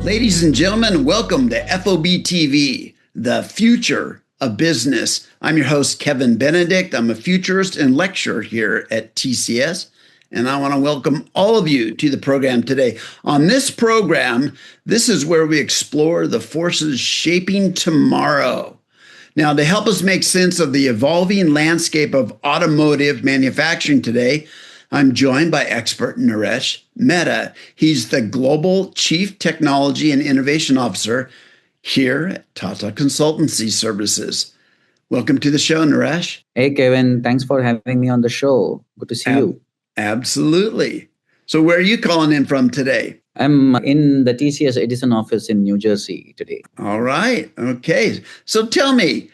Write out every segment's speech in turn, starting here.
Ladies and gentlemen, welcome to FOBtv, the future of business. I'm your host, Kevin Benedict. I'm a futurist and lecturer here at TCS, and I want to welcome all of you to the program today. On this program, this is where we explore the forces shaping tomorrow. Now, to help us make sense of the evolving landscape of automotive manufacturing today, I'm joined by expert Naresh Mehta. He's the Global Chief Technology and Innovation Officer here at Tata Consultancy Services. Welcome to the show, Naresh. Hey, Kevin. Thanks for having me on the show. Good to see you. Absolutely. So where are you calling in from today? I'm in the TCS Edison office in New Jersey today. All right. Okay. So tell me,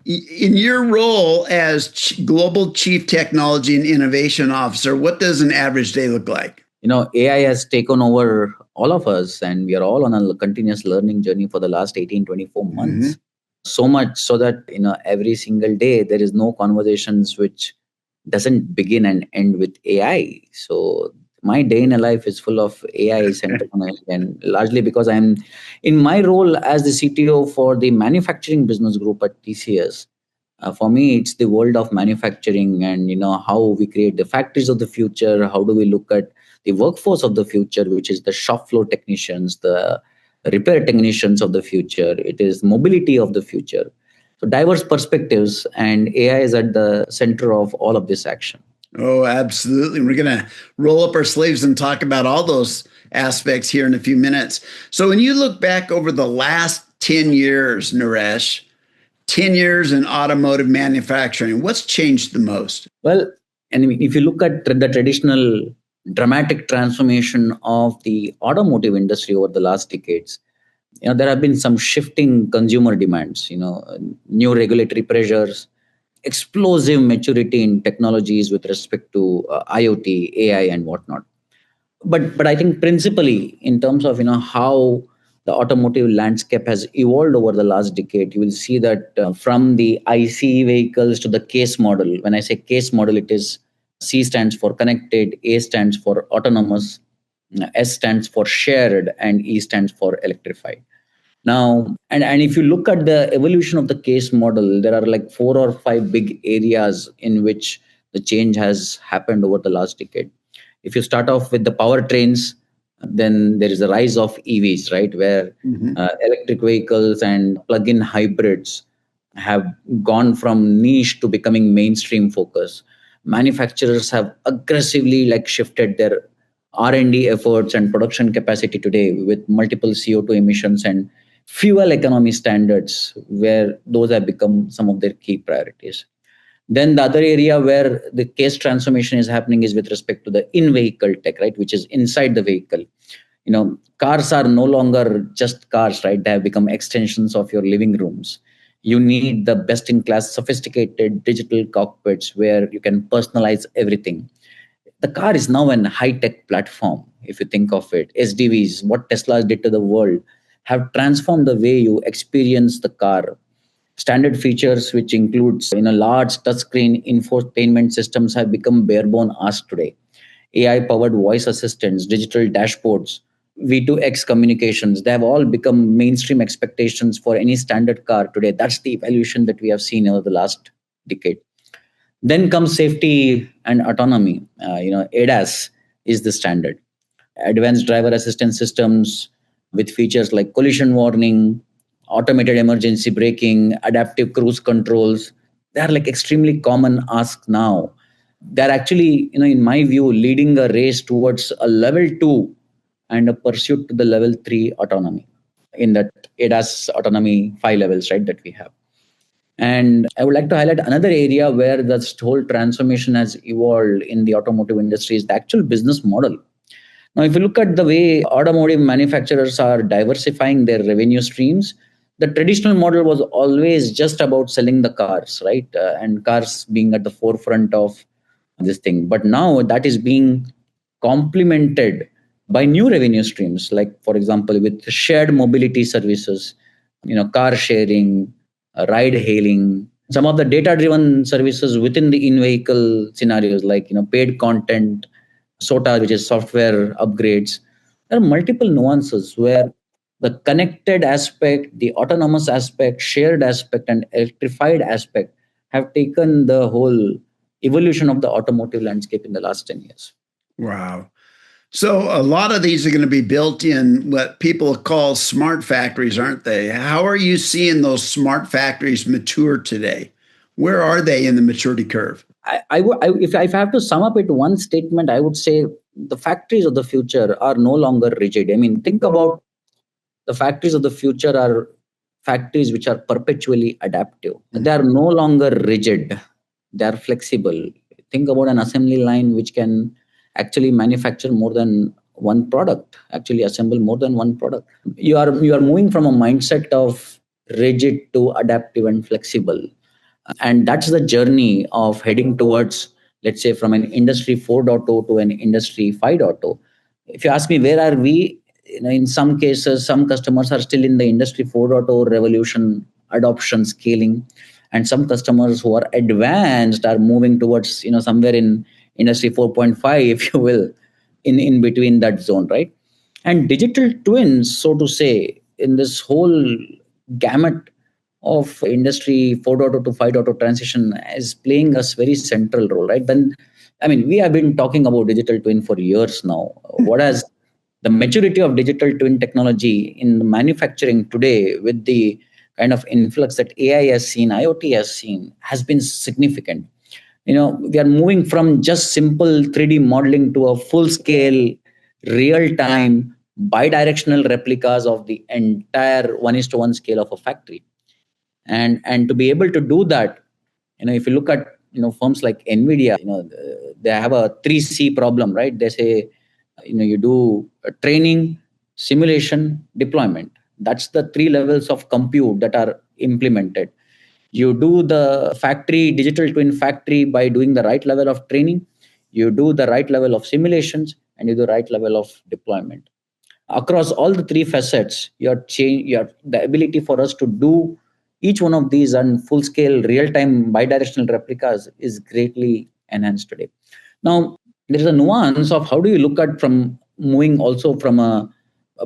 in your role as Global Chief Technology and Innovation Officer, what does an average day look like? AI has taken over all of us, and we are all on a continuous learning journey for the last 18, 24 months. Mm-hmm. So much so that, every single day, there is no conversations which doesn't begin and end with AI. So my day in a life is full of AI centered on it, and largely because I'm in my role as the CTO for the manufacturing business group at TCS. For me, it's the world of manufacturing and, how we create the factories of the future. How do we look at the workforce of the future, which is the shop floor technicians, the repair technicians of the future. It is mobility of the future. So diverse perspectives, and AI is at the center of all of this action. Oh, absolutely. We're going to roll up our sleeves and talk about all those aspects here in a few minutes. So when you look back over the last 10 years, Naresh, 10 years in automotive manufacturing, what's changed the most? Well, if you look at the traditional dramatic transformation of the automotive industry over the last decades, there have been some shifting consumer demands, new regulatory pressures, explosive maturity in technologies with respect to IoT, AI, and whatnot. But I think principally in terms of how the automotive landscape has evolved over the last decade, you will see that from the ICE vehicles to the case model. When I say case model, it is C stands for connected, A stands for autonomous, S stands for shared, and E stands for electrified. Now, and if you look at the evolution of the case model, there are like 4 or 5 big areas in which the change has happened over the last decade. If you start off with the powertrains, then there is a rise of EVs, right? Where electric vehicles and plug-in hybrids have gone from niche to becoming mainstream focus. Manufacturers have aggressively shifted their R&D efforts and production capacity today with multiple CO2 emissions and fuel economy standards, where those have become some of their key priorities. Then the other area where the case transformation is happening is with respect to the in-vehicle tech, right, which is inside the vehicle. Cars are no longer just cars, right? They have become extensions of your living rooms. You need the best-in-class sophisticated digital cockpits where you can personalize everything. The car is now a high-tech platform, if you think of it. SDVs, what Tesla did to the world, have transformed the way you experience the car. Standard features, which includes large touchscreen infotainment systems, have become bare-bone ask today. AI-powered voice assistants, digital dashboards, V2X communications, they have all become mainstream expectations for any standard car today. That's the evolution that we have seen over the last decade. Then comes safety and autonomy. ADAS is the standard. Advanced driver assistance systems with features like collision warning, automated emergency braking, adaptive cruise controls. They are extremely common ask now. They're actually, in my view, leading a race towards a level 2 and a pursuit to the level 3 autonomy in that ADAS autonomy 5 levels, right, that we have. And I would like to highlight another area where this whole transformation has evolved in the automotive industry is the actual business model. Now, if you look at the way automotive manufacturers are diversifying their revenue streams, the traditional model was always just about selling the cars, right? And cars being at the forefront of this thing. But now that is being complemented by new revenue streams, like, for example, with shared mobility services, car sharing, ride hailing, Some of the data-driven services within the in-vehicle scenarios, like paid content, SOTA, which is software upgrades. There are multiple nuances where the connected aspect, the autonomous aspect, shared aspect, and electrified aspect have taken the whole evolution of the automotive landscape in the last 10 years. Wow. So a lot of these are going to be built in what people call smart factories, aren't they? How are you seeing those smart factories mature today? Where are they in the maturity curve? If I have to sum up it one statement, I would say the factories of the future are no longer rigid. I mean, think about the factories of the future are factories which are perpetually adaptive. They are no longer rigid. They are flexible. Think about an assembly line which can actually manufacture more than one product, actually assemble more than one product. You are moving from a mindset of rigid to adaptive and flexible. And that's the journey of heading towards, let's say, from an industry 4.0 to an industry 5.0. If you ask me where are we, in some cases some customers are still in the industry 4.0 revolution, adoption, scaling, and some customers who are advanced are moving towards somewhere in industry 4.5, if you will, in between that zone, right? And digital twins, so to say, in this whole gamut of industry 4.0 to 5.0 transition is playing a very central role, right? Then, I mean, we have been talking about digital twin for years now. What has the maturity of digital twin technology in manufacturing today, with the kind of influx that AI has seen, IoT has seen, has been significant. We are moving from just simple 3D modeling to a full scale, real time, bidirectional replicas of the entire 1:1 scale of a factory. And to be able to do that, if you look at firms like Nvidia, they have a 3C problem, right? They say you do training, simulation, deployment. That's the three levels of compute that are implemented. You do the factory digital twin factory by doing the right level of training, you do the right level of simulations, and you do the right level of deployment. Across all the three facets, your the ability for us to do each one of these on full scale real time bidirectional replicas is greatly enhanced today. Now there is a nuance of how do you look at from moving also from a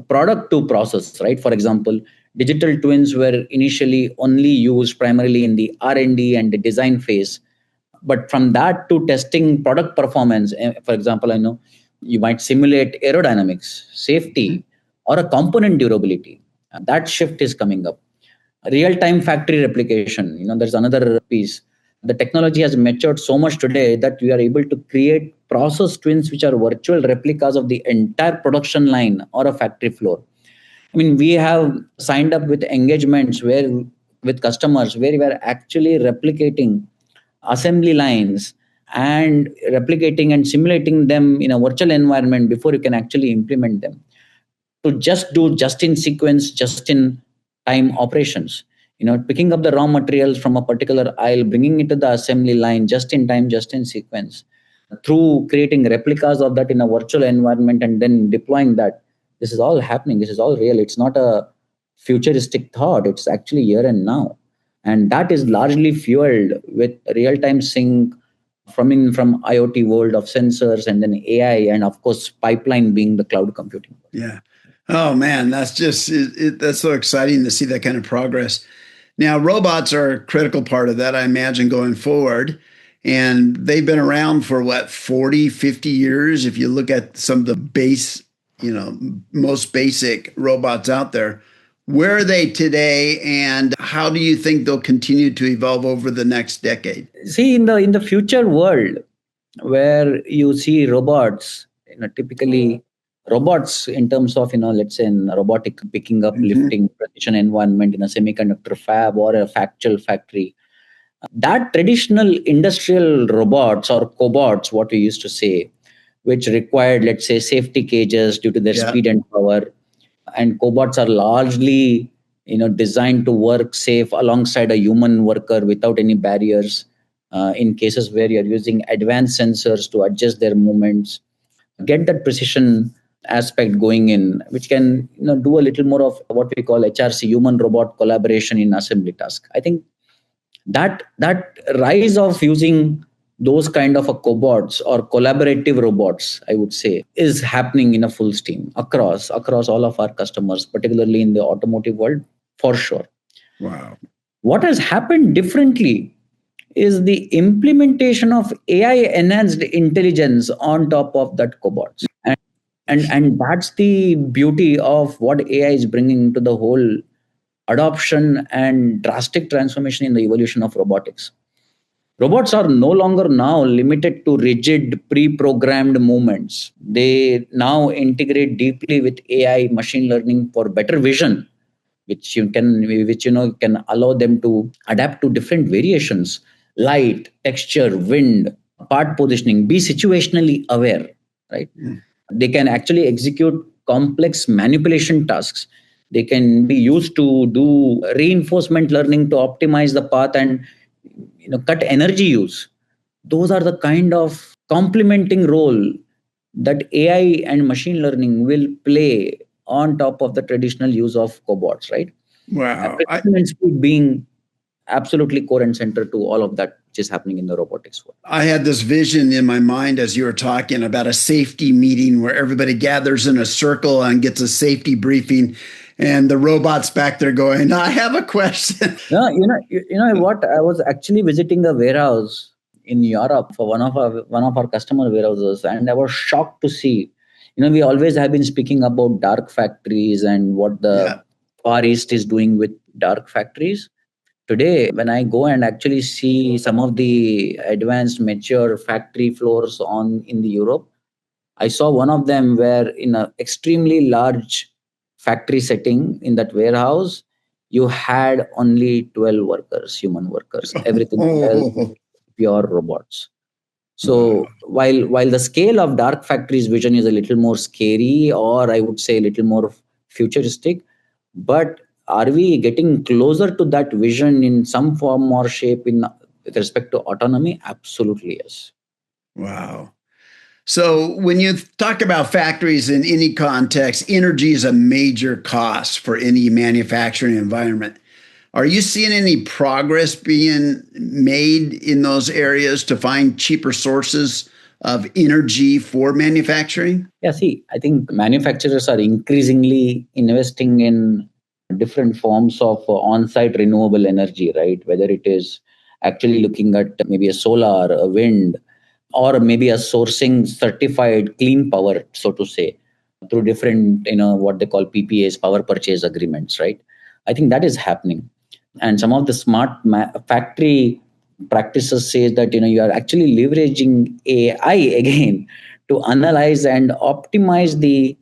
product to process, right? For example, digital twins were initially only used primarily in the R&D and the design phase, but from that to testing product performance, for example, I know you might simulate aerodynamics, safety, or a component durability. That shift is coming up. Real time factory replication, there's another piece. The technology has matured so much today that we are able to create process twins which are virtual replicas of the entire production line or a factory floor. I mean, we have signed up with engagements where with customers where we are actually replicating assembly lines and replicating and simulating them in a virtual environment before you can actually implement them, to just do just in sequence, just in time operations. Picking up the raw materials from a particular aisle, bringing it to the assembly line just in time, just in sequence, through creating replicas of that in a virtual environment and then deploying that. This is all happening. This is all real. It's not a futuristic thought. It's actually here and now. And that is largely fueled with real-time sync from IoT world of sensors and then AI, and of course pipeline being the cloud computing. Yeah. Oh man, that's just that's so exciting to see that kind of progress. Now, robots are a critical part of that, I imagine, going forward. And they've been around for what, 40, 50 years? If you look at some of the most basic robots out there, where are they today, and how do you think they'll continue to evolve over the next decade? See, in the future world, where you see robots, typically robots in terms of let's say in robotic picking up, lifting, precision environment in a semiconductor fab or a factual factory, that traditional industrial robots or cobots, what we used to say, which required, let's say, safety cages due to their speed and power, and cobots are largely designed to work safe alongside a human worker without any barriers. In cases where you're using advanced sensors to adjust their movements, get that precision aspect going in, which can do a little more of what we call HRC, human robot collaboration in assembly task. I think That rise of using those kind of a cobots or collaborative robots, I would say, is happening in a full steam across all of our customers, particularly in the automotive world, for sure. Wow. What has happened differently is the implementation of AI enhanced intelligence on top of that cobots. And that's the beauty of what AI is bringing to the whole adoption and drastic transformation in the evolution of robotics. Robots are no longer now limited to rigid pre-programmed movements. They now integrate deeply with AI machine learning for better vision, which can allow them to adapt to different variations, light, texture, wind, part positioning, be situationally aware, right? They can actually execute complex manipulation tasks. They can be used to do reinforcement learning to optimize the path and cut energy use. Those are the kind of complementing role that AI and machine learning will play on top of the traditional use of cobots, right? Wow. Precision and speed being absolutely core and center to all of that which is happening in the robotics world. I had this vision in my mind as you were talking about a safety meeting where everybody gathers in a circle and gets a safety briefing, and the robot's back there going, "I have a question." No, what? I was actually visiting a warehouse in Europe for one of our customer warehouses, and I was shocked to see. We always have been speaking about dark factories and what the Yeah. Far East is doing with dark factories. Today, when I go and actually see some of the advanced mature factory floors on in the Europe, I saw one of them where in an extremely large factory setting in that warehouse, you had only 12 workers, human workers. Everything else Oh, pure robots. wow. So while the scale of dark factories vision is a little more scary, or I would say a little more futuristic, but are we getting closer to that vision in some form or shape in with respect to autonomy? Absolutely yes. Wow. So, when you talk about factories in any context, energy is a major cost for any manufacturing environment. Are you seeing any progress being made in those areas to find cheaper sources of energy for manufacturing? Yeah, see, I think manufacturers are increasingly investing in different forms of on-site renewable energy, right? Whether it is actually looking at maybe a solar, a wind, or maybe a sourcing certified clean power, so to say, through different, what they call PPAs, power purchase agreements, right? I think that is happening. And some of the smart factory practices say that, you are actually leveraging AI again to analyze and optimize the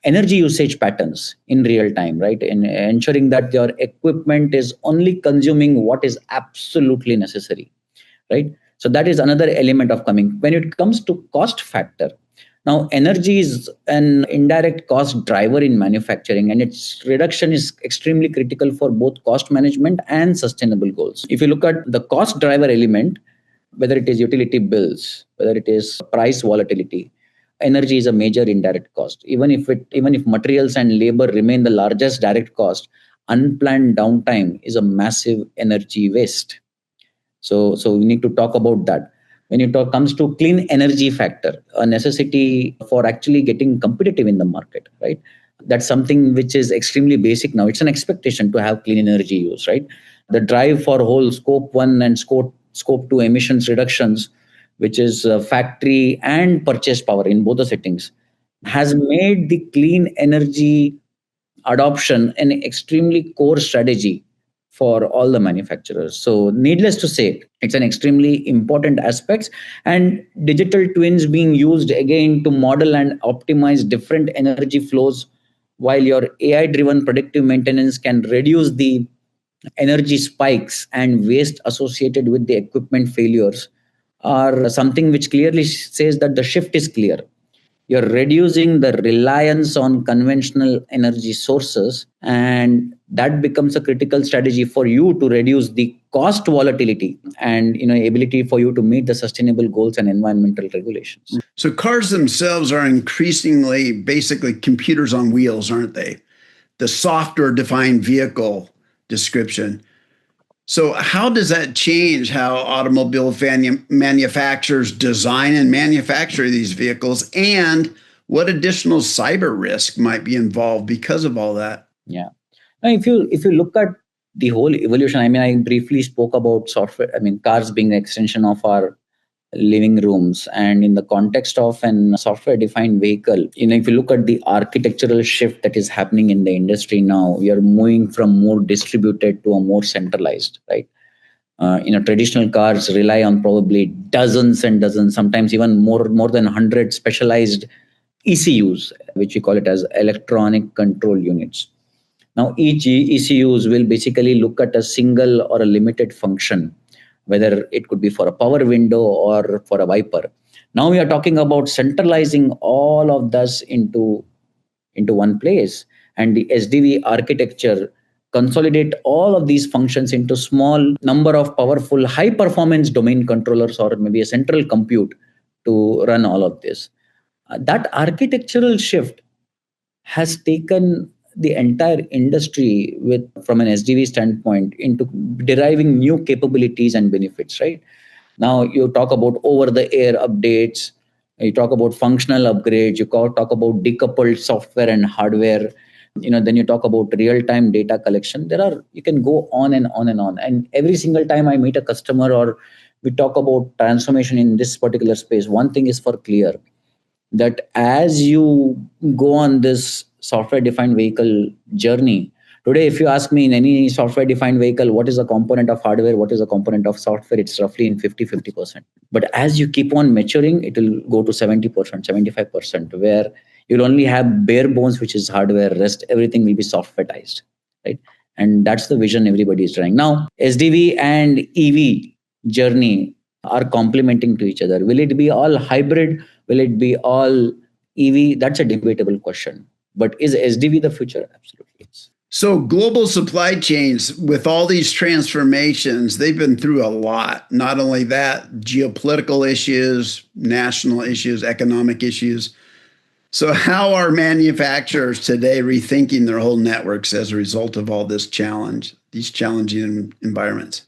energy usage patterns in real time, right? And ensuring that your equipment is only consuming what is absolutely necessary, right? So that is another element of coming. When it comes to cost factor, now energy is an indirect cost driver in manufacturing, and its reduction is extremely critical for both cost management and sustainable goals. If you look at the cost driver element, whether it is utility bills, whether it is price volatility, energy is a major indirect cost. Even if materials and labor remain the largest direct cost, unplanned downtime is a massive energy waste. So we need to talk about that. When it comes to clean energy factor, a necessity for actually getting competitive in the market, right? That's something which is extremely basic now. It's an expectation to have clean energy use, right? The drive for whole scope 1 and scope 2 emissions reductions, which is factory and purchase power in both the settings, has made the clean energy adoption an extremely core strategy for all the manufacturers. So needless to say, it's an extremely important aspect, and digital twins being used again to model and optimize different energy flows, while your AI driven predictive maintenance can reduce the energy spikes and waste associated with the equipment failures, are something which clearly says that the shift is clear. You're reducing the reliance on conventional energy sources, and that becomes a critical strategy for you to reduce the cost volatility and ability for you to meet the sustainable goals and environmental regulations. So, cars themselves are increasingly basically computers on wheels, aren't they? The software defined vehicle description. So, how does that change how automobile manufacturers design and manufacture these vehicles? And what additional cyber risk might be involved because of all that? Yeah. Now, if you look at the whole evolution, I mean, I briefly spoke about software. I mean, cars being an extension of our living rooms, and in the context of an software defined vehicle, if you look at the architectural shift that is happening in the industry now, we are moving from more distributed to a more centralized, right? Traditional cars rely on probably dozens and dozens, sometimes even more than 100 specialized ECUs, which we call it as electronic control units. Now, each ECUs will basically look at a single or a limited function, whether it could be for a power window or for a wiper. Now we are talking about centralizing all of this into one place, and the SDV architecture consolidate all of these functions into small number of powerful high performance domain controllers, or maybe a central compute to run all of this. That architectural shift has taken the entire industry with from an SDV standpoint into deriving new capabilities and benefits, right? Now you talk about over the air updates, you talk about functional upgrades, you talk about decoupled software and hardware, then you talk about real time data collection. You can go on and on and on. And every single time I meet a customer or we talk about transformation in this particular space, one thing is for clear, that as you go on this software defined vehicle journey, today if you ask me in any software defined vehicle what is a component of hardware, what is a component of software, it's roughly in 50-50%. But as you keep on maturing, it will go to 70%, 75%, where you'll only have bare bones, which is hardware, rest everything will be softwareized, right? And that's the vision everybody is trying now. SDV and EV journey are complementing to each other. Will it be all hybrid? Will it be all EV? That's a debatable question. But is SDV the future? Absolutely. Yes. So, global supply chains, with all these transformations, they've been through a lot. Not only that, geopolitical issues, national issues, economic issues. So, how are manufacturers today rethinking their whole networks as a result of all this challenge, these challenging environments?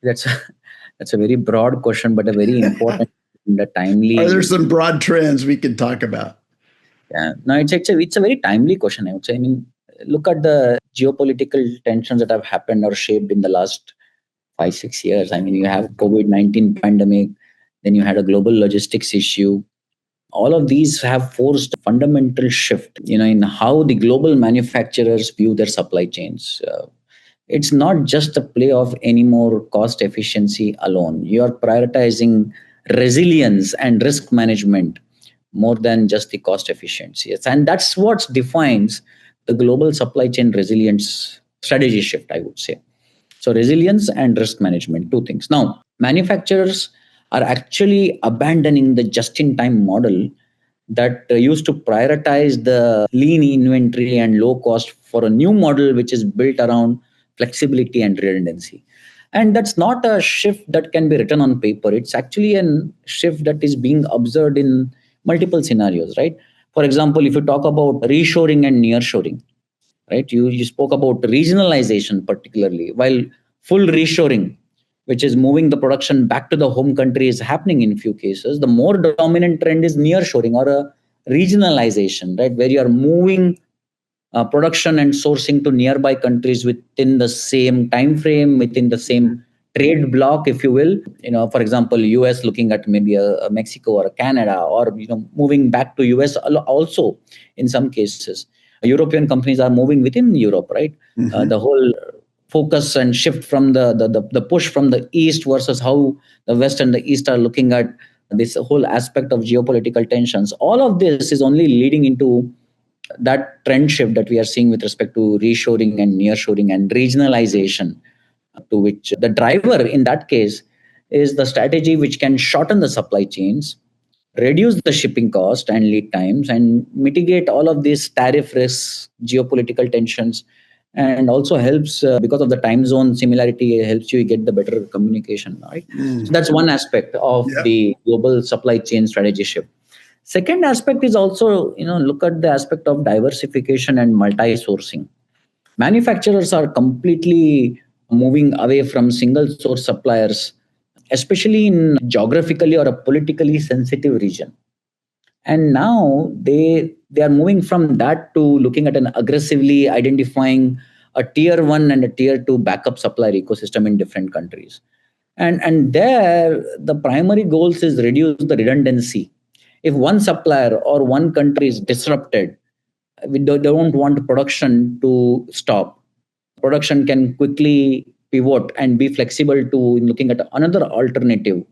That's a very broad question, but a very important and a timely. Are there some broad trends we could talk about? Yeah, no, it's a very timely question, I would say. I mean, look at the geopolitical tensions that have happened or shaped in the last 5-6 years. I mean, you have COVID-19 pandemic, then you had a global logistics issue. All of these have forced a fundamental shift, in how the global manufacturers view their supply chains. It's not just a play of any more cost efficiency alone. You are prioritizing resilience and risk management more than just the cost efficiency. Yes, and that's what defines the global supply chain resilience strategy shift, I would say. So resilience and risk management, two things. Now, manufacturers are actually abandoning the just-in-time model that used to prioritize the lean inventory and low cost for a new model which is built around flexibility and redundancy. And that's not a shift that can be written on paper. It's actually a shift that is being observed in multiple scenarios, right? For example, if you talk about reshoring and nearshoring, right? You spoke about regionalization particularly, while full reshoring, which is moving the production back to the home country, is happening in few cases. The more dominant trend is nearshoring or a regionalization, right? Where you are moving production and sourcing to nearby countries within the same time frame, within the same trade block, if you will. For example, US looking at maybe a Mexico or a Canada, or moving back to US also in some cases. European companies are moving within Europe, right? Mm-hmm. The whole focus and shift from the push from the east versus how the west and the east are looking at this whole aspect of geopolitical tensions. All of this is only leading into that trend shift that we are seeing with respect to reshoring and nearshoring and regionalization, to which the driver in that case is the strategy which can shorten the supply chains, reduce the shipping cost and lead times, and mitigate all of these tariff risks, geopolitical tensions, and also helps because of the time zone similarity, it helps you get the better communication, right? So that's one aspect of the global supply chain strategy shift. Second aspect is also, look at the aspect of diversification and multi-sourcing. Manufacturers are completely moving away from single source suppliers, especially in geographically or a politically sensitive region. And now they are moving from that to looking at an aggressively identifying a tier 1 and a tier 2 backup supplier ecosystem in different countries. And there the primary goals is reduce the redundancy. If one supplier or one country is disrupted, we don't want production to stop. Production can quickly pivot and be flexible to looking at another alternative,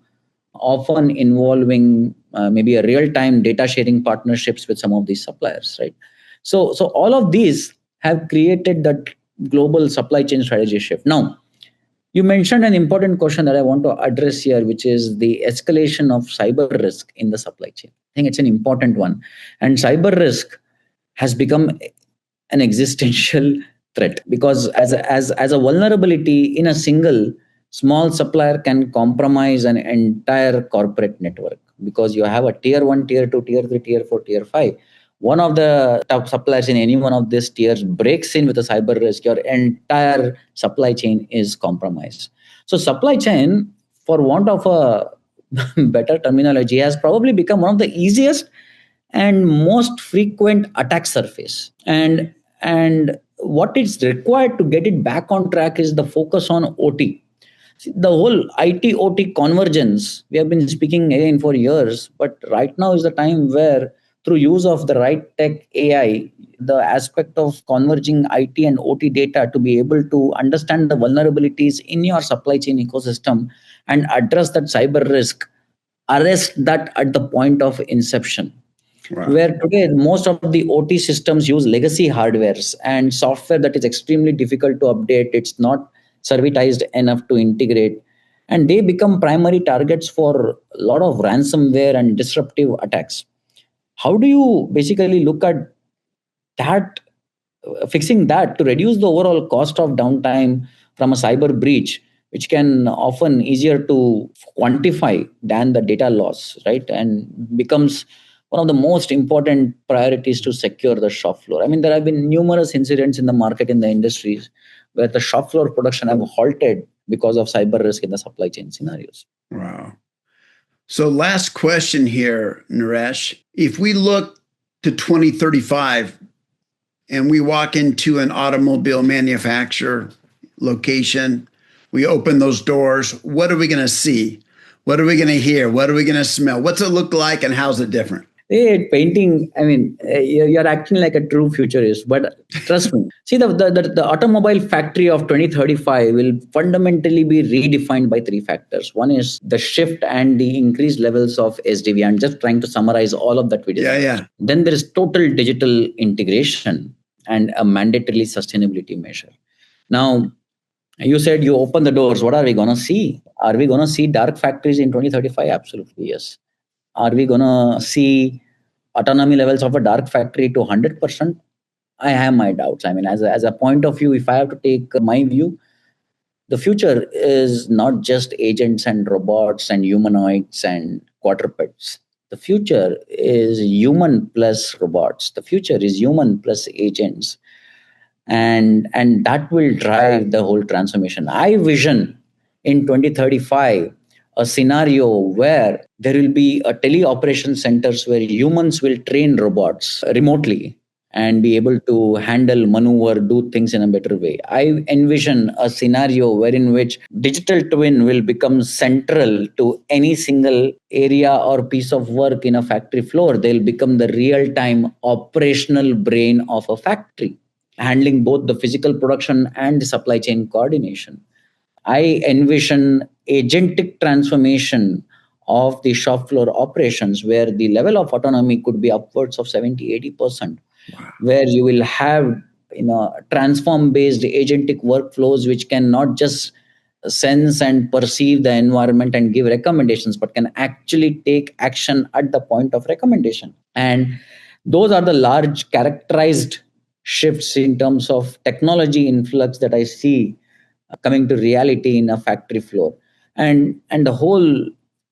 often involving maybe a real-time data sharing partnerships with some of these suppliers, right? So all of these have created that global supply chain strategy shift. Now, you mentioned an important question that I want to address here, which is the escalation of cyber risk in the supply chain. I think it's an important one. And cyber risk has become an existential threat because as a vulnerability in a single small supplier can compromise an entire corporate network, because you have a tier 1, tier 2, tier 3, tier 4, tier 5. One of the top suppliers in any one of these tiers breaks in with a cyber risk, your entire supply chain is compromised. So supply chain, for want of a better terminology, has probably become one of the easiest and most frequent attack surface. And what is required to get it back on track is the focus on OT. See, the whole IT OT convergence, we have been speaking again for years, but right now is the time where, through use of the right tech AI, the aspect of converging IT and OT data to be able to understand the vulnerabilities in your supply chain ecosystem and address that cyber risk, arrest that at the point of inception. Wow. Where today most of the OT systems use legacy hardwares and software that is extremely difficult to update. It's not servitized enough to integrate, and they become primary targets for a lot of ransomware and disruptive attacks. How do you basically look at that, fixing that to reduce the overall cost of downtime from a cyber breach, which can often easier to quantify than the data loss, right? And becomes one of the most important priorities to secure the shop floor. I mean, there have been numerous incidents in the market, in the industries, where the shop floor production have halted because of cyber risk in the supply chain scenarios. Wow. So last question here, Naresh. If we look to 2035 and we walk into an automobile manufacturer location, we open those doors, what are we going to see? What are we going to hear? What are we going to smell? What's it look like and how's it different? Hey, painting, I mean, you're acting like a true futurist, but trust me. See, the automobile factory of 2035 will fundamentally be redefined by three factors. One is the shift and the increased levels of SDV. I'm just trying to summarize all of that video. Yeah. Then there is total digital integration and a mandatory sustainability measure. Now, you said you open the doors. What are we going to see? Are we going to see dark factories in 2035? Absolutely, yes. Are we going to see autonomy levels of a dark factory to 100%? I have my doubts. I mean, as a point of view, if I have to take my view, the future is not just agents and robots and humanoids and quadrupeds. The future is human plus robots. The future is human plus agents. And that will drive the whole transformation. I vision in 2035 a scenario where there will be a teleoperation centers where humans will train robots remotely and be able to handle, maneuver, do things in a better way. I envision a scenario wherein which digital twin will become central to any single area or piece of work in a factory floor. They'll become the real-time operational brain of a factory, handling both the physical production and the supply chain coordination. I envision agentic transformation of the shop floor operations where the level of autonomy could be upwards of 70-80%. Wow. Where you will have transform based agentic workflows which can not just sense and perceive the environment and give recommendations, but can actually take action at the point of recommendation. And those are the large characterized shifts in terms of technology influx that I see coming to reality in a factory floor. And the whole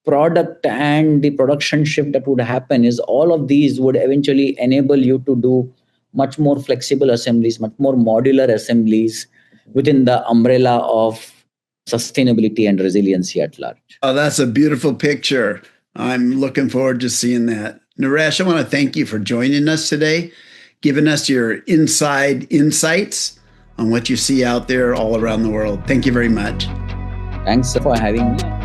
product and the production shift that would happen is all of these would eventually enable you to do much more flexible assemblies, much more modular assemblies, within the umbrella of sustainability and resiliency at large. Oh, that's a beautiful picture. I'm looking forward to seeing that. Naresh, I want to thank you for joining us today, giving us your inside insights on what you see out there all around the world. Thank you very much. Thanks for having me.